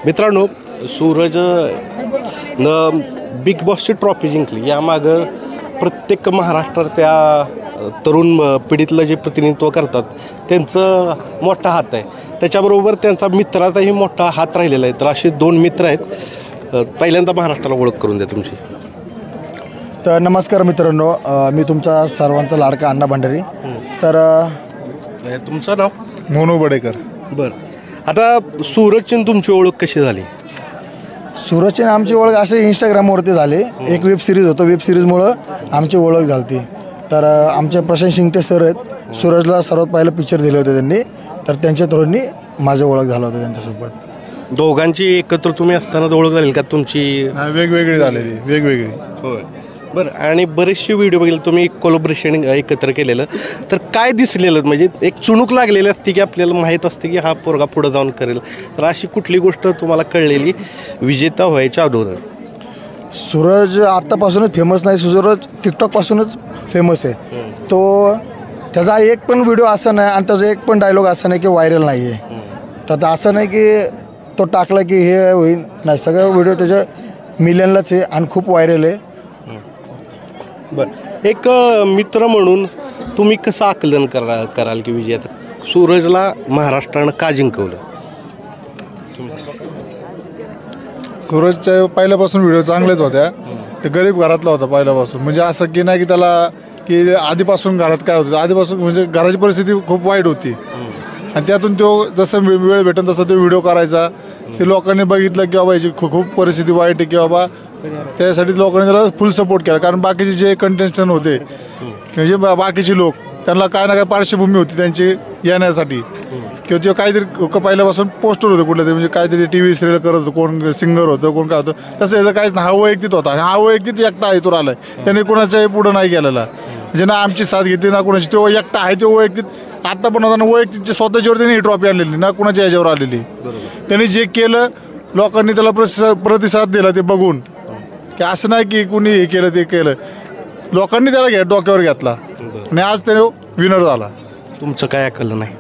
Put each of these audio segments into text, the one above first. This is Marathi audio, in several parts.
मित्रांनो, सूरज न बिग बॉसची ट्रॉफी जिंकली. यामागं प्रत्येक महाराष्ट्रात त्या तरुण पिढीतलं जे प्रतिनिधित्व करतात त्यांचं मोठा हात आहे. त्याच्याबरोबर त्यांचा मित्राचाही मोठा हात राहिलेला आहे. तर असे दोन मित्र आहेत. पहिल्यांदा महाराष्ट्राला ओळख करून द्या तुमची. तर नमस्कार मित्रांनो, मी तुमचा सर्वांचा लाडका अण्णा भंडारी. तर तुमचं नाव? मोनू बडेकर. बरं, आता सूरजची तुमची ओळख कशी झाली? सूरजची आमची ओळख असे इंस्टाग्रामवरती झाली. एक वेब सिरीज होतं, वेब सिरीजमुळं आमची ओळख झाली. तर आमचे प्रशांत शिंगटे सर आहेत, सूरजला सर्वात पहिलं पिक्चर दिले होते त्यांनी. तर त्यांच्या थ्रूनी माझी ओळख झालं होतं त्यांच्यासोबत. दोघांची एकत्र तुम्ही असताना ओळख झाली का तुमची? वेगवेगळी झालेली, वेगवेगळी. होय. बरं, आणि बरेचसे व्हिडिओ बघितले तुम्ही कोलॅबोरेशन एकत्र केलेलं. तर काय दिसलेलं, म्हणजे एक चुणूक लागलेली असते की आपल्याला माहीत असते की हा पोरगा पुढं जाऊन करेल. तर अशी कुठली गोष्ट तुम्हाला कळलेली विजेता व्हायच्या अगोदर? सूरज आत्तापासूनच फेमस नाही, सूरज टिकटॉकपासूनच फेमस आहे. तो त्याचा एक पण व्हिडिओ असा नाही आणि त्याचा एक पण डायलॉग असा नाही की व्हायरल नाही आहे. तर असं नाही की तो टाकला की हे होईल, नाही. सगळं व्हिडिओ त्याच्या मिलियनलाच आहे आणि खूप व्हायरल आहे. बरं, एक मित्र म्हणून तुम्ही कसं आकलन कराल की विजयात सूरजला महाराष्ट्रानं का जिंकवलं? सूरजच्या पहिल्यापासून व्हिडिओ चांगलेच होत्या. ते गरीब घरातला होता पहिल्यापासून. म्हणजे असं की नाही की त्याला की आधीपासून घरात काय होतं, आधीपासून म्हणजे घराची परिस्थिती खूप वाईट होती आणि त्यातून तो जसं वेळ भेटेल तसं तो व्हिडिओ करायचा. ते लोकांनी बघितलं की बाबा याची खूप परिस्थिती वाईट आहे की बाबा, त्यासाठी लोकांनी त्याला फुल सपोर्ट केला. कारण बाकीचे जे कंटेस्टंट होते म्हणजे बाकीचे लोक, त्यांना काय ना काय पार्श्वभूमी होती त्यांची येण्यासाठी, किंवा ते काहीतरी पहिल्यापासून पोस्टर होतं कुठलं तरी, म्हणजे काहीतरी टी व्ही सिरियल करत होतं, कोण सिंगर होतं, कोण काय होतं. तसं याचं काहीच नाही. हा वैयक्तिक होता आणि हा वैयक्तिक एकटा आहे, तो आलाय. त्याने कोणाच्याही पुढं नाही गेलेला, म्हणजे ना आमची साथ घेतली ना कोणाची. तो एकटा आहे, तो वैयक्तिक आत्ता पण होता ना. वैयक्तिक स्वतःच्यावर त्यांनी ही ट्रॉफी आणलेली ना कुणाच्या याच्यावर आलेली. त्यांनी जे केलं लोकांनी त्याला प्रतिसाद दिला ते बघून, की असं नाही की कुणी हे केलं ते केलं. लोकांनी त्याला डोक्यावर घेतला आणि आज त्याने विनर झाला. तुमचं काय ऐकलं नाही?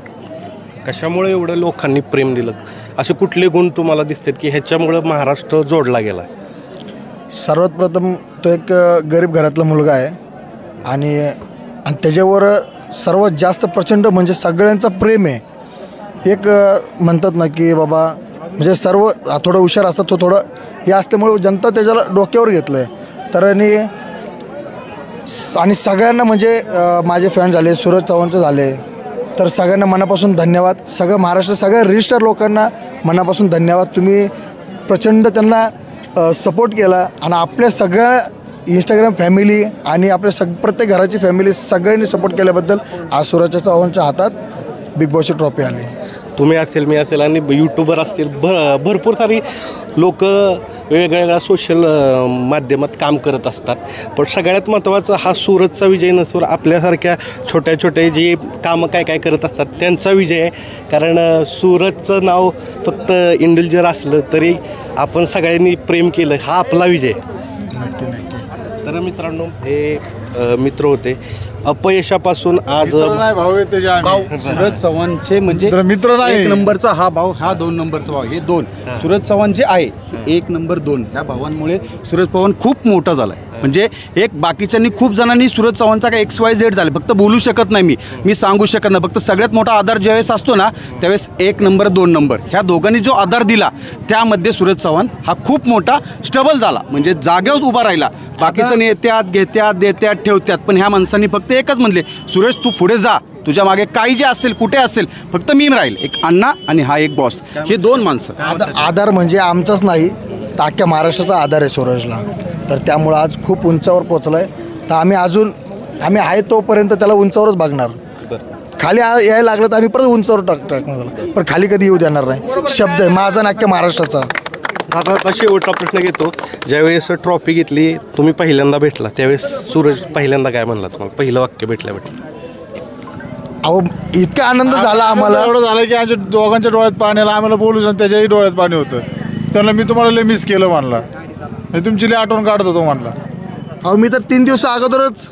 कशामुळे एवढं लोकांनी प्रेम दिलं? असे कुठले गुण तुम्हाला दिसतात की ह्याच्यामुळं महाराष्ट्र जोडला गेला? सर्वात प्रथम तो एक गरीब घरातला मुलगा आहे आणि त्याच्यावर सर्वात जास्त प्रचंड म्हणजे सगळ्यांचं प्रेम आहे. एक म्हणतात ना की बाबा, म्हणजे सर्व थोडं हुशार असतात, तो थोडं हे असल्यामुळे जनता त्याच्याला डोक्यावर घेतलं आहे. तर आणि सगळ्यांना म्हणजे माझे फॅन झाले, सूरज चव्हाणचे झाले, तर सगळ्यांना मनापासून धन्यवाद. सगळं महाराष्ट्र, सगळ्या रजिस्टर लोकांना मनापासून धन्यवाद. तुम्ही प्रचंड त्यांना सपोर्ट केला आणि आपल्या सगळ्या इंस्टाग्राम फॅमिली आणि आपल्या प्रत्येक घराची फॅमिली सगळ्यांनी सपोर्ट केल्याबद्दल आज सूरज चव्हाणच्या हातात बिग बॉसची ट्रॉफी आली. तुम्ही असेल, मी असेल आणि यूट्यूबर असतील, भरपूर सारी लोक वेगवेगळ्या सोशल माध्यमात काम करत असतात. पण सगळ्यात महत्त्वाचं हा सूरजचा विजय नसून आपल्यासारख्या छोट्या छोट्या जे कामं काय करत असतात त्यांचा विजय आहे. कारण सूरजचं नाव फक्त इंडिव्हिज्युअल असलं तरी आपण सगळ्यांनी प्रेम केलं, हा आपला विजय. नक्की नक्की. तर मित्रांनो, हे मित्र होते. अपयशापासून आज भाऊ सूरज चव्हाणचे म्हणजे मित्र नाही, एक नंबरचा हा भाऊ, हा 2 नंबरचा भाऊ, हे 2 सूरज चव्हाण जे आहे 1 नंबर 2 ह्या भावांमुळे सूरज चव्हाण खूप मोठा झाला आहे. म्हणजे एक बाकीच्यांनी खूप जणांनी सूरज चव्हाणचा काय XYZ झाले, फक्त बोलू शकत नाही, मी सांगू शकत नाही. फक्त सगळ्यात मोठा आधार ज्यावेळेस असतो ना त्यावेळेस 1 नंबर 2 नंबर ह्या दोघांनी जो आधार दिला त्यामध्ये सूरज चव्हाण हा खूप मोठा स्टेबल झाला. म्हणजे जागेवर उभा राहिला. बाकीचं येत्यात घेत्यात देत्यात ठेवत्यात, पण ह्या माणसांनी फक्त एकच म्हणले, सुरेश तू पुढे जा, तुझ्या मागे काही जे असेल कुठे असेल फक्त मी राहील. एक अण्णा आणि हा एक बॉस, हे 2 माणसं. आधार म्हणजे आमचाच नाही, तर अख्ख्या महाराष्ट्राचा आधार आहे सूरजला. तर त्यामुळं आज खूप उंचावर पोचला आहे. तर आम्ही आहे तोपर्यंत त्याला उंचावरच बघणार. खाली यायला लागलं तर आम्ही परत उंचावर टाकणार, पण खाली कधी येऊ देणार नाही. शब्द आहे माझा आणि अख्ख्या महाराष्ट्राचा. आता शेवटचा प्रश्न घेतो. ज्यावेळेस ट्रॉफी घेतली, तुम्ही पहिल्यांदा भेटला त्यावेळेस सूरज पहिल्यांदा काय म्हणला तुम्हाला? पहिलं वाक्य भेटलं? अहो, इतका आनंद झाला आम्हाला, एवढं झालं की आमच्या दोघांच्या डोळ्यात पाणी आलं. आम्हाला बोलू त्याच्याही डोळ्यात पाणी होतं. त्यांना मी तुम्हाला लय मिस केलं म्हणला, तुमची लय आठवण काढत होतो म्हणला. अहो, मी तर 3 दिवसा अगोदरच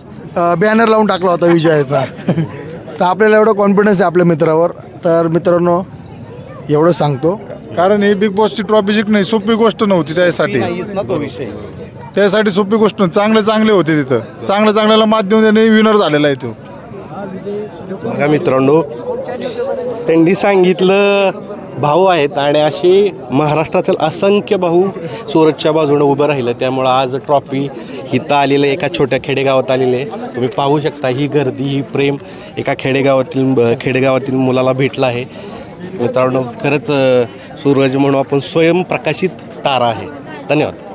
बॅनर लावून टाकला होता विजयाचा. तर आपल्याला एवढं कॉन्फिडन्स आहे आपल्या मित्रावर. तर मित्रांनो, एवढं सांगतो कारण ही बिग बॉसची ट्रॉफी जिंकणं सोपी गोष्ट नव्हती त्यासाठी. नाहीच ना तो विषय. त्यासाठी सोपी गोष्ट चांगले होते तिथं, चांगल्याला मात देऊन त्याने विनर झालेला आहे तो. बघा मित्रांनो, त्यांनी सांगितलं भाऊ आहेत आणि असे महाराष्ट्रातील असंख्य भाऊ सुरतच्या बाजूने उभं राहिलं. त्यामुळं आज ट्रॉफी इथं आलेलं एका छोट्या खेडेगावात आलेले आहे. तुम्ही पाहू शकता ही गर्दी, ही प्रेम एका खेडेगावातील मुलाला भेटलं आहे. मित्रांनो, खरंच सूरज म्हणून आपण स्वयंप्रकाशित तारा आहे. धन्यवाद.